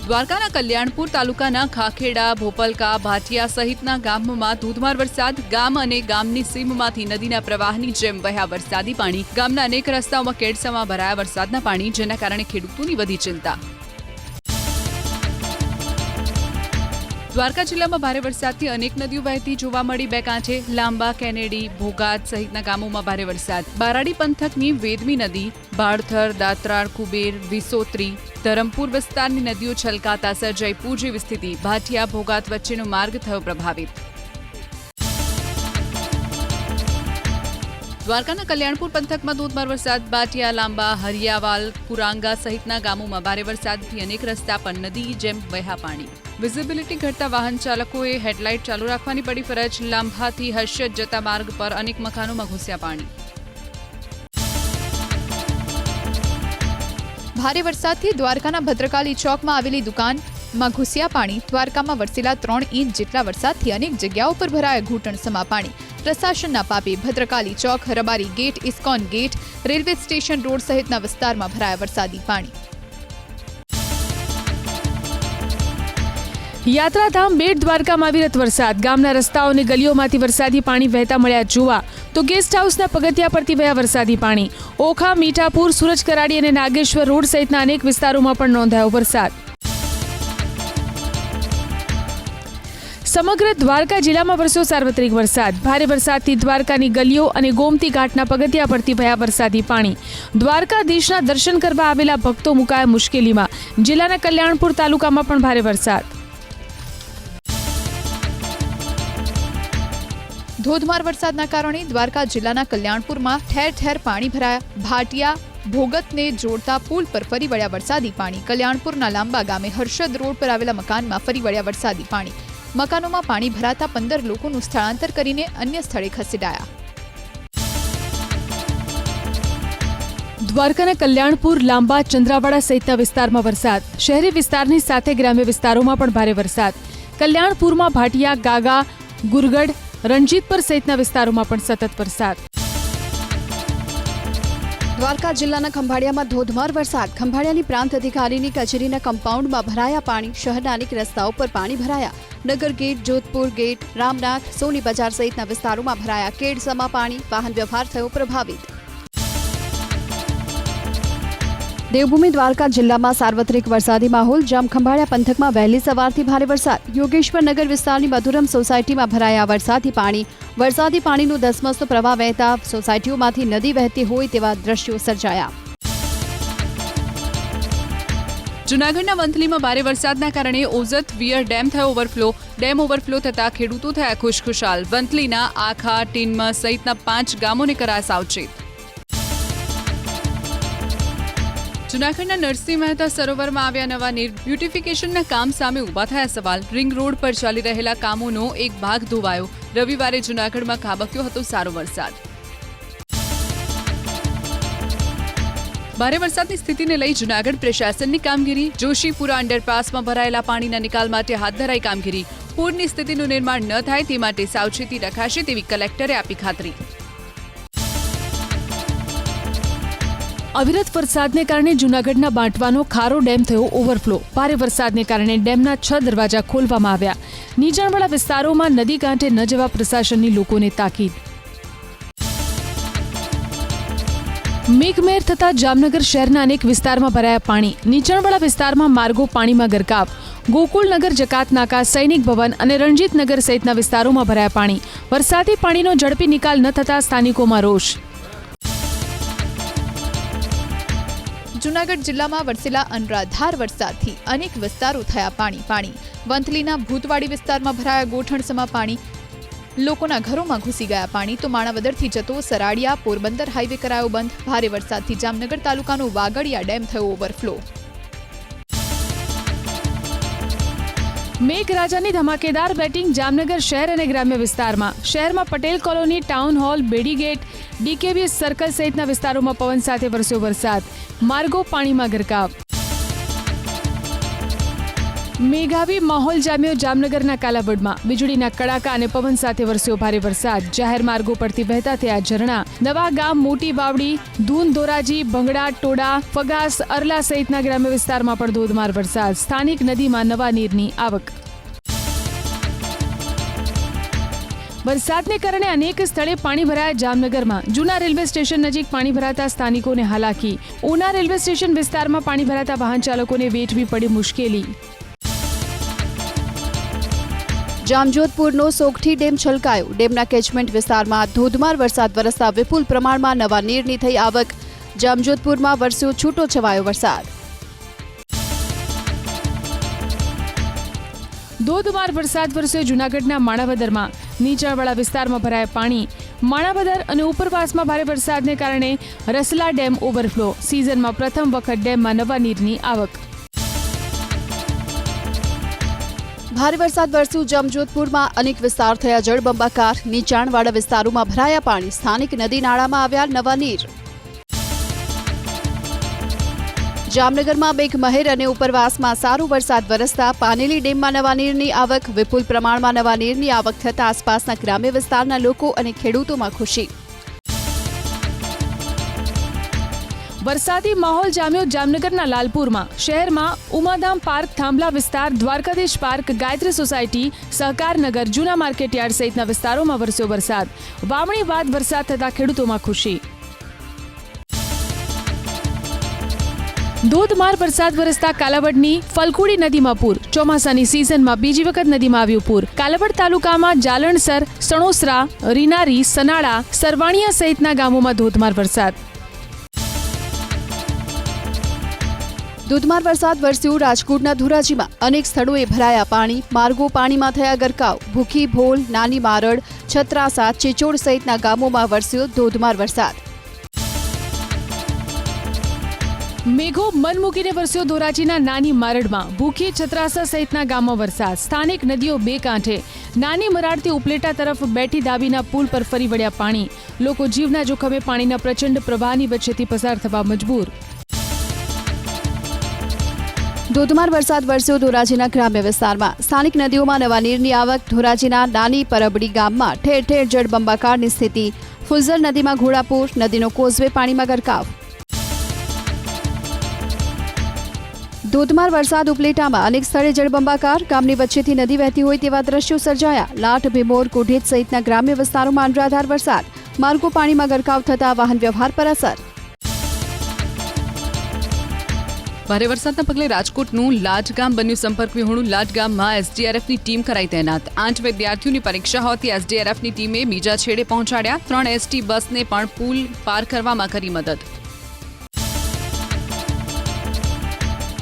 દ્વારકાના કલ્યાણપુર તાલુકાના ખાખેડા, ભોપલકા, ભાટિયા સહિતના ગામોમાં ધોધમાર વરસાદ. ગામ અને ગામની સીમમાંથી નદીના પ્રવાહની જેમ વહ્યા વરસાદી પાણી. ગામના અનેક રસ્તાઓમાં કેડસામાં ભરાયા વરસાદના પાણી, જેના કારણે ખેડૂતોની વધી ચિંતા. દ્વારકા જિલ્લામાં ભારે વરસાદથી અનેક નદીઓ વહેતી જોવા મળી બે કાંઠે. લાંબા, કેનેડી, ભોગાત સહિતના ગામોમાં ભારે વરસાદ. બારાડી પંથકની વેદમી નદી, ભાડથર, દાત્રાળ, કુબેર, વિસોત્રી, ધરમપુર વિસ્તારની નદીઓ છલકાતા સર્જાઈ પૂર જેવી સ્થિતિ. ભાટિયા, ભોગાત વચ્ચેનો માર્ગ થયો પ્રભાવિત. દ્વારકાના કલ્યાણપુર પંથકમાં ધોધમાર વરસાદ. ભાટિયા, લાંબા, હરિયાવાલ, કુરાંગા સહિતના ગામોમાં ભારે વરસાદથી અનેક રસ્તા પર નદી જેમ વહ્યા પાણી. વિઝિબિલિટી ઘટતા વાહન ચાલકોએ હેડલાઇટ ચાલુ રાખવાની પડી ફરજ. લાંભાથી હર્ષદ જતા માર્ગ પર અનેક મકાનોમાં ઘૂસ્યા પાણી. ભારે વરસાદથી દ્વારકાના ભદ્રકાલી ચોકમાં આવેલી દુકાનમાં ઘૂસ્યા પાણી. દ્વારકામાં વરસેલા 3 ઇંચ જેટલા વરસાદથી અનેક જગ્યાઓ પર ભરાયા ઘૂંટણસમા પાણી. પ્રશાસનના પાપે ભદ્રકાલી ચોક, Rabari gate, ISKCON gate, railway station road સહિતના વિસ્તારમાં ભરાયા વરસાદી પાણી. યાત્રાધામ બેટ દ્વારકામાં અવિરત વરસાદ. ગામના રસ્તાઓ અને ગલીઓમાંથી વરસાદી પાણી વહેતા મળ્યા જોવા તો ગેસ્ટ હાઉસના પગથિયા પરથી વહ્યા વરસાદી પાણી. ઓખા, મીઠાપુર, સુરજ કરાડી અને નાગેશ્વર રોડ સહિતના અનેક વિસ્તારોમાં પણ નોંધાયો વરસાદ. સમગ્ર દ્વારકા જિલ્લામાં વરસ્યો સાર્વત્રિક વરસાદ. ભારે વરસાદથી દ્વારકાની ગલીઓ અને ગોમતી ઘાટના પગથિયા પરથી વહ્યા વરસાદી પાણી. દ્વારકાધીશના દર્શન કરવા આવેલા ભક્તો મુકાયા મુશ્કેલીમાં. જિલ્લાના કલ્યાણપુર તાલુકામાં પણ ભારે વરસાદ. ધોધમાર વરસાદના કારણે દ્વારકા જિલ્લાના કલ્યાણપુરમાં ઠેર ઠેર પાણી ભરાયા. ભાટિયા, ભોગતને જોડતા પુલ પર ફરી વળ્યા વરસાદી પાણી. કલ્યાણપુરના લાંબા ગામે હર્ષદ રોડ પર આવેલા મકાનમાં ફરી વળ્યા વરસાદી પાણી. મકાનોમાં પાણી ભરાતા 15 લોકોનું સ્થળાંતર કરીને અન્ય સ્થળે ખસેડાયા. દ્વારકાના કલ્યાણપુર, લાંબા, ચંદ્રાવાડા સહિતના વિસ્તારમાં વરસાદ. શહેરી વિસ્તારની સાથે ગ્રામ્ય વિસ્તારોમાં પણ ભારે વરસાદ. કલ્યાણપુરમાં ભાટિયા, ગાગા, ગુરગઢ, રણજીતપર સહિતના વિસ્તારોમાં પણ સતત વરસાદ. દ્વારકા જિલ્લાના ખંભાળિયામાં ધોધમાર વરસાદ. ખંભાળિયાની પ્રાંત અધિકારીની કચેરીના કમ્પાઉન્ડમાં ભરાયા પાણી. શહેરના અનેક રસ્તાઓ પર પાણી ભરાયા. નગર ગેટ, જોધપુર ગેટ, રામનાથ, સોની બજાર સહિતના વિસ્તારોમાં ભરાયા કેડસમા પાણી. વાહન વ્યવહાર થયો પ્રભાવિત. દેવભૂમિ દ્વારકા જિલ્લામાં સાર્વત્રિક વરસાદી માહોલ. જામ ખંભાળિયા પંથકમાં વહેલી સવારથી ભારે વરસાદ. યોગેશ્વર નગર વિસ્તારની મધુરમ સોસાયટીમાં ભરાયા વરસાદી પાણી. વરસાદી પાણીનો ધસમસતો પ્રવાહ વહેતા સોસાયટીઓમાંથી નદી વહેતી હોય તેવા દ્રશ્યો સર્જાયા. જૂનાગઢના વંથલીમાં ભારે વરસાદના કારણે ઓઝત વિયર ડેમ થયો ઓવરફ્લો. ડેમ ઓવરફ્લો થતા ખેડૂતો થયા ખુશખુશાલ. વંથલીના આખા, ટીન્મા સહિતના 5 ગામોને કરાયા સાવચેત. જૂનાગઢના નરસિંહ મહેતા સરોવરમાં આવ્યા નવા નીર. બ્યુટિફિકેશનના કામ સામે ઊભા થયા સવાલ. રિંગ રોડ પર ચાલી રહેલા કામોનો એક ભાગ ધોવાયો. રવિવારે જૂનાગઢમાં ખાબક્યો હતો સારો વરસાદ. ભારે વરસાદની સ્થિતિને લઈ જૂનાગઢ પ્રશાસનની કામગીરી. જોશીપુરા અંડરપાસમાં ભરાયેલા પાણીના નિકાલ માટે હાથ ધરાઈ કામગીરી. પૂરની સ્થિતિનું નિર્માણ ન થાય તે માટે સાવચેતી રખાશે તેવી કલેક્ટરે આપી ખાતરી. અવિરત વરસાદને કારણે જૂનાગઢના બાંટવાનો ખારો ડેમ થયો ઓવરફ્લો. ભારે વરસાદને કારણે ડેમના 6 દરવાજા ખોલવામાં આવ્યા. નીચાણવાળા વિસ્તારોમાં નદી કાંઠે ન જવા પ્રશાસનની લોકોને તાકીદ. મેઘમહેર થતા જામનગર શહેરના અનેક વિસ્તારમાં ભરાયા પાણી. નીચાણવાળા વિસ્તારમાં માર્ગો પાણીમાં ગરકાવ. ગોકુળનગર, જકાતનાકા, સૈનિક ભવન અને રણજીતનગર સહિતના વિસ્તારોમાં ભરાયા પાણી. વરસાદી પાણીનો ઝડપી નિકાલ ન થતા સ્થાનિકોમાં રોષ. જૂનાગઢ જિલ્લામાં વરસેલા અનરાધાર વરસાદથી અનેક વિસ્તારો થયા પાણી. વંથલીના ભૂતવાડી વિસ્તારમાં ભરાયા ગોઠણસમા પાણી. લોકોના ઘરોમાં ઘૂસી ગયા પાણી. તો માણાવદરથી જતો સરાડિયા પોરબંદર હાઈવે કરાયો બંધ. ભારે વરસાદથી જામનગર તાલુકાનો વાગડિયા ડેમ થયો ઓવરફ્લો. મેઘરાજાની ધમાકેદાર બેટિંગ જામનગર શહેર અને ગ્રામ્ય વિસ્તારમાં. શહેરમાં Patel colony, town hall, Bedi gate, DKV circle સહિતના વિસ્તારોમાં પવન સાથે વરસ્યો વરસાદ. માર્ગો પાણીમાં ગરકાવ. મેઘાવી માહોલ જામ્યો જામનગરના કાલાવડમાં વીજળીના કડાકા અને પવન સાથે વરસ્યો ભારે વરસાદ જાહેર માર્ગો પરથી વહેતા થયા ઝરણા નવા ગામ મોટી વાવડી ધૂન ધોરાજી ભંગડા ટોડા ફગાસ અરલા સહિતના ગ્રામ્ય વિસ્તારમાં પણ ધોધમાર વરસાદ સ્થાનિક નદીમાં નવા નીરની આવક વરસાદને કારણે અનેક સ્થળે પાણી ભરાયા જામનગરમાં જૂના રેલવે સ્ટેશન નજીક પાણી ભરાતા સ્થાનિકોને હાલાકી ઉના રેલવે સ્ટેશન વિસ્તારમાં પાણી ભરાતા વાહન ચાલકોને વેઠવી પડી મુશ્કેલી જામજોધપુરનો સોગઠી ડેમ છલકાયો ડેમના કેચમેન્ટ વિસ્તારમાં ધોધમાર વરસાદ વરસતા વિપુલ પ્રમાણમાં નવા નીરની થઈ આવક જામજોધપુરમાં વરસ્યો છૂટો છવાયો વરસાદ ધોધમાર વરસાદ વરસ્યો જૂનાગઢના માણાવદરમાં નીચાણવાળા વિસ્તારમાં ભરાયા પાણી માણાવદર અને ઉપરવાસમાં ભારે વરસાદને કારણે રસલા ડેમ ઓવરફ્લો સિઝનમાં પ્રથમ વખત ડેમમાં નવા નીરની આવક ભારે વરસાદ વરસ્યો જામજોધપુરમાં અનેક વિસ્તાર થયા જળબંબાકાર નીચાણવાળા વિસ્તારોમાં ભરાયા પાણી સ્થાનિક નદી નાળામાં આવ્યા નવા નીર જામનગરમાં મેઘમહેર અને ઉપરવાસમાં સારો વરસાદ વરસતા પાનેલી ડેમમાં નવા નીરની આવક વિપુલ પ્રમાણમાં નવા નીરની આવક થતા આસપાસના ગ્રામ્ય વિસ્તારના લોકો અને ખેડૂતોમાં ખુશી વરસાદી માહોલ જામ્યો જામનગરના લાલપુરમાં શહેરમાં ઉમાધામ પાર્ક થાંભલા વિસ્તાર દ્વારકાધીશ પાર્ક ગાયત્રી સોસાયટી સહકારનગર જૂના માર્કેટયાર્ડ સહિતના વિસ્તારોમાં વરસ્યો વરસાદ વાવણી બાદ વરસાદ થતા ખેડૂતોમાં ખુશી ધોધમાર વરસાદ વરસતા કાલાવડની ફલકુડી નદીમાં પૂર ચોમાસાની સિઝનમાં બીજી વખત નદીમાં આવ્યું પૂર કાલાવડ તાલુકામાં જાલણસર સણોસરા રીનારી સનાળા સરવાણિયા સહિતના ગામોમાં ધોધમાર વરસાદ ધોધમાર વરસાદ વરસ્યો રાજકોટના ધોરાજીમાં અનેક સ્થળોએ ભરાયા પાણી માર્ગો પાણીમાં થયા ગરકાવ ભૂખી ભોલ નાની મારડ છત્રાસા ચેચોડ સહિતના ગામોમાં વરસ્યો ધોધમાર વરસાદ મેઘો મન મૂકીને વરસ્યો ધોરાજીના નાની મારડમાં ભૂખી છત્રાસા સહિતના ગામમાં વરસાદ સ્થાનિક નદીઓ બે કાંઠે નાની મરાડથી ઉપલેટા તરફ બેઠી દાબીના પુલ પર ફરી વળ્યા પાણી લોકો જીવના જોખમે પાણીના પ્રચંડ પ્રવાહની વચ્ચેથી પસાર થવા મજબૂર ધોધમાર વરસાદ વરસ્યો ધોરાજીના ગ્રામ્ય વિસ્તારમાં સ્થાનિક નદીઓમાં નવા નીરની આવક ધોરાજીના નાની પરબડી ગામમાં ઠેર ઠેર જળબંબાકારની સ્થિતિ ફુલઝર નદીમાં ઘોડાપૂર નદીનો કોઝવે પાણીમાં ગરકાવ ધોધમાર વરસાદ ઉપલેટામાં અનેક સ્થળે જળબંબાકાર ગામની વચ્ચેથી નદી વહેતી હોય તેવા દ્રશ્યો સર્જાયા લાઠ ભીમોર કોઢેજ સહિતના ગ્રામ્ય વિસ્તારોમાં અનરાધાર વરસાદ માર્ગો પાણીમાં ગરકાવ થતા વાહન વ્યવહાર પર અસર ભારે વરસાદના પગલે રાજકોટનું લાઠ ગામ બન્યું સંપર્ક વિહોણું લાઠ ગામમાં એસડીઆરએફની ટીમ કરાઈ તૈનાત 8 વિદ્યાર્થીઓની પરીક્ષા હોતી એસડીઆરએફની ટીમે બીજા છેડે પહોંચાડ્યા 3 એસટી બસને પણ પુલ પાર કરવામાં કરી મદદ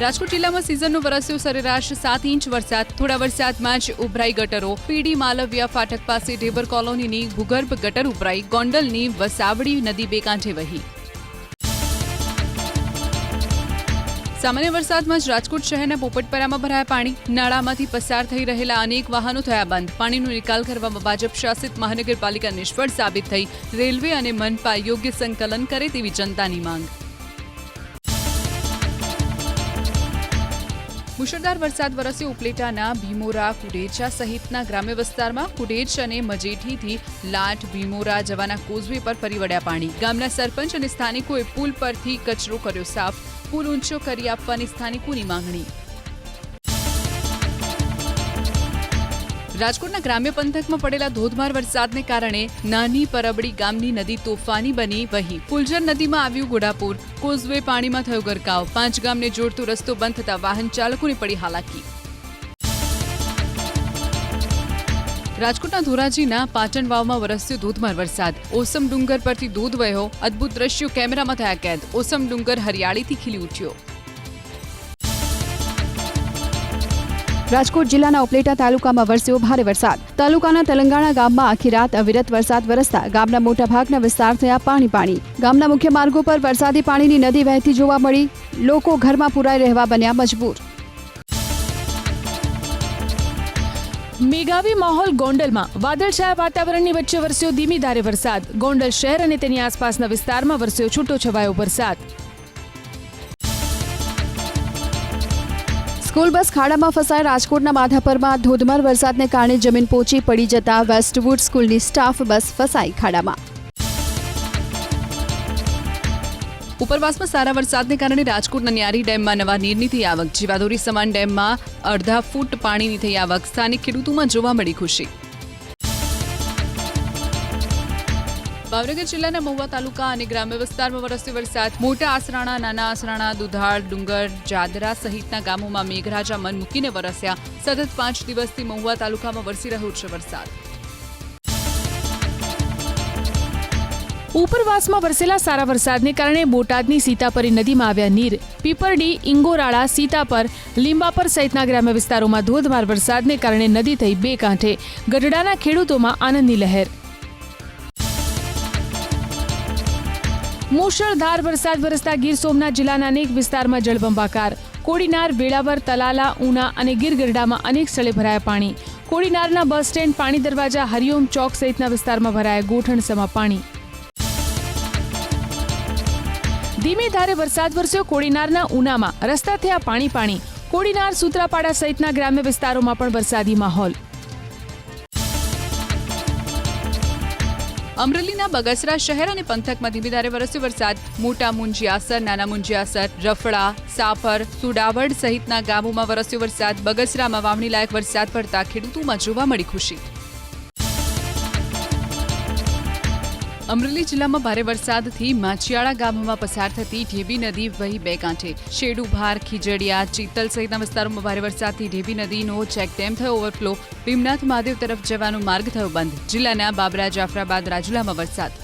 રાજકોટ જિલ્લામાં સિઝનનો વરસ્યો સરેરાશ 7 ઇંચ વરસાદ થોડા વરસાદમાં જ ઉભરાઈ ગટરો પીડી માલવિયા ફાટક પાસે ઢેબર કોલોનીની ભૂગર્ભ ગટર ઉભરાઈ ગોંડલની વસાવડી નદી બે કાંઠે વહી સામાન્ય વરસાદમાં જ રાજકોટ શહેરના પોપટપરામાં ભરાયા પાણી નાળામાંથી પસાર થઈ રહેલા અનેક વાહનો થયા બંધ પાણીનો નિકાલ કરવામાં ભાજપ શાસિત મહાનગરપાલિકા નિષ્ફળ સાબિત થઈ રેલવે અને મનપા યોગ્ય સંકલન કરે તેવી જનતાની માંગ મુશળધાર વરસાદ વરસ્યો ઉપલેટાના ભીમોરા કુડેચા સહિતના ગ્રામ્ય વિસ્તારમાં કુડેચ અને મજેઠીથી લાઠ ભીમોરા જવાના કોઝવે પર ફરી વળ્યા પાણી ગામના સરપંચ અને સ્થાનિકોએ પુલ પરથી કચરો કર્યો સાફ પુલ ઊંચો કરી આપવાની સ્થાનિકોની માંગણી રાજકોટના ગ્રામ્ય પંથકમાં પડેલા ધોધમાર વરસાદને કારણે નાની પરબડી ગામની નદી તોફાની બની વહી ફુલઝર નદીમાં આવ્યું ઘોડાપૂર કોઝવે પાણીમાં થયો ગરકાવ 5 ગામને જોડતો રસ્તો બંધ થતા વાહન ચાલકોને પડી હાલાકી રાજકોટના ધોરાજીના પાટણ વાવમાં વરસ્યો ધોધમાર વરસાદ ઓસમ ડુંગર પરથી ધોધ વહ્યો અદ્ભુત દ્રશ્યો કેમેરામાં થયા કેદ ઓસમ ડુંગર હરિયાળીથી ખીલી ઉઠ્યો રાજકોટ જિલ્લાના ઉપલેટા તાલુકામાં વરસ્યો ભારે વરસાદ તાલુકાના તેલંગાણા ગામમાં આખી રાત અવિરત વરસાદ વરસતા ગામના મોટાભાગના વિસ્તાર થયા પાણી ગામના મુખ્ય માર્ગો પર વરસાદી પાણીની નદી વહેતી જોવા મળી લોકો ઘરમાં પુરાઈ રહેવા બન્યા મજબૂર મેઘાવી માહોલ ગોંડલમાં વાદળછાયા વાતાવરણની વચ્ચે વરસ્યો ધીમી ધારે વરસાદ ગોંડલ શહેર અને તેની આસપાસના વિસ્તારમાં વરસ્યો છૂટો છવાયો વરસાદ સ્કૂલ બસ ખાડામાં ફસાઈ રાજકોટના માધાપરમાં ધોધમાર વરસાદને કારણે જમીન પોચી પડી જતા વેસ્ટવુડ સ્કૂલની સ્ટાફ બસ ફસાઈ ખાડામાં. ઉપરવાસમાં સારા વરસાદને કારણે રાજકોટના ન્યારી ડેમમાં નવા નીરની થઈ આવક. જીવાદોરી સમાન ડેમમાં અડધા ફૂટ પાણીની થઈ આવક. સ્થાનિક ખેડૂતોમાં જોવા મળી ખુશી. ભાવનગર જિલ્લાના મહુવા તાલુકા અને ગ્રામ્ય વિસ્તારમાં વરસ્યો વરસાદ. મોટા આસરાણા, નાના આસરાણા, દુધાળ, ડુંગર, જાદરા સહિતના ગામોમાં મેઘરાજા મન મૂકીને વરસ્યા. સતત 5 દિવસથી મહુવા તાલુકામાં વરસી રહ્યો છે વરસાદ. ઉપરવાસમાં વરસેલા સારા વરસાદને કારણે બોટાદની સીતાપરી નદીમાં આવ્યા નીર. પીપરડી, ઇંગોરાળા, સીતાપર, લીંબાપર સહિતના ગ્રામ્ય વિસ્તારોમાં ધોધમાર વરસાદને કારણે નદી થઈ બે કાંઠે. ગઢડાના ખેડૂતોમાં આનંદની લહેર. મુશળધાર વરસાદ વરસતા ગીર સોમનાથ જિલ્લાના અનેક વિસ્તારમાં જળબંબાકાર. કોડીનાર, વેળાવર, તલાલા, ઉના અને ગીરગઢડામાં અનેક સ્થળે ભરાયા પાણી. કોડીનારના બસ સ્ટેન્ડ, પાણી દરવાજા, હરિઓમ ચોક સહિતના વિસ્તારમાં ભરાયા ગોઠણસમા પાણી. ધીમી ધારે વરસાદ વરસ્યો. કોડીનારના ઉનામાં રસ્તા થયા પાણી પાણી. કોડીનાર, સૂત્રાપાડા સહિતના ગ્રામ્ય વિસ્તારોમાં પણ વરસાદી માહોલ. અમરેલીના બગસરા શહેર અને પંથકમાં ધીમી ધારે વરસ્યો વરસાદ. મોટા મુંજિયાસર, નાના મુંજિયાસર, રફડા, સાપર, સુડાવડ સહિતના ગામોમાં વરસ્યો વરસાદ. બગસરામાં વાવણી લાયક વરસાદ પડતા ખેડૂતોમાં જોવા મળી ખુશી. અમરેલી જિલ્લામાં ભારે વરસાદથી માછિયાળા ગામમાં પસાર થતી ઢેબી નદી વહી બે કાંઠે. શેડુભાર, ખીજડીયા, ચીતલ સહિતના વિસ્તારોમાં ભારે વરસાદથી ઢેબી નદીનો ચેકડેમ થયો ઓવરફ્લો. ભીમનાથ મહાદેવ તરફ જવાનો માર્ગ થયો બંધ. જિલ્લાના બાબરા, જાફરાબાદ, રાજુલામાં વરસાદ.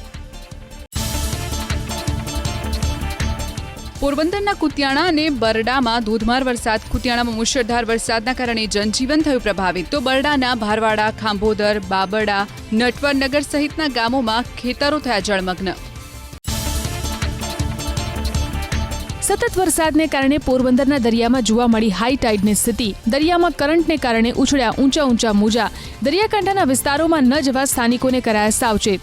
પોરબંદરના કુતિયાણા અને બરડામાં ધોધમાર વરસાદ. કુતિયાણામાં મુશળધાર વરસાદના કારણે જનજીવન થયું પ્રભાવિત. તો બરડાના ભારવાડા, ખાંભોદર, બાબરડા, નટવરનગર સહિતના ગામોમાં ખેતરો થયા જળમગ્ન. સતત વરસાદને કારણે પોરબંદરના દરિયામાં જોવા મળી હાઈ ટાઈડની સ્થિતિ. દરિયામાં કરંટને કારણે ઉછળ્યા ઊંચા મોજા. દરિયાકાંઠાના વિસ્તારોમાં ન જવા સ્થાનિકોને કરાયા સાવચેત.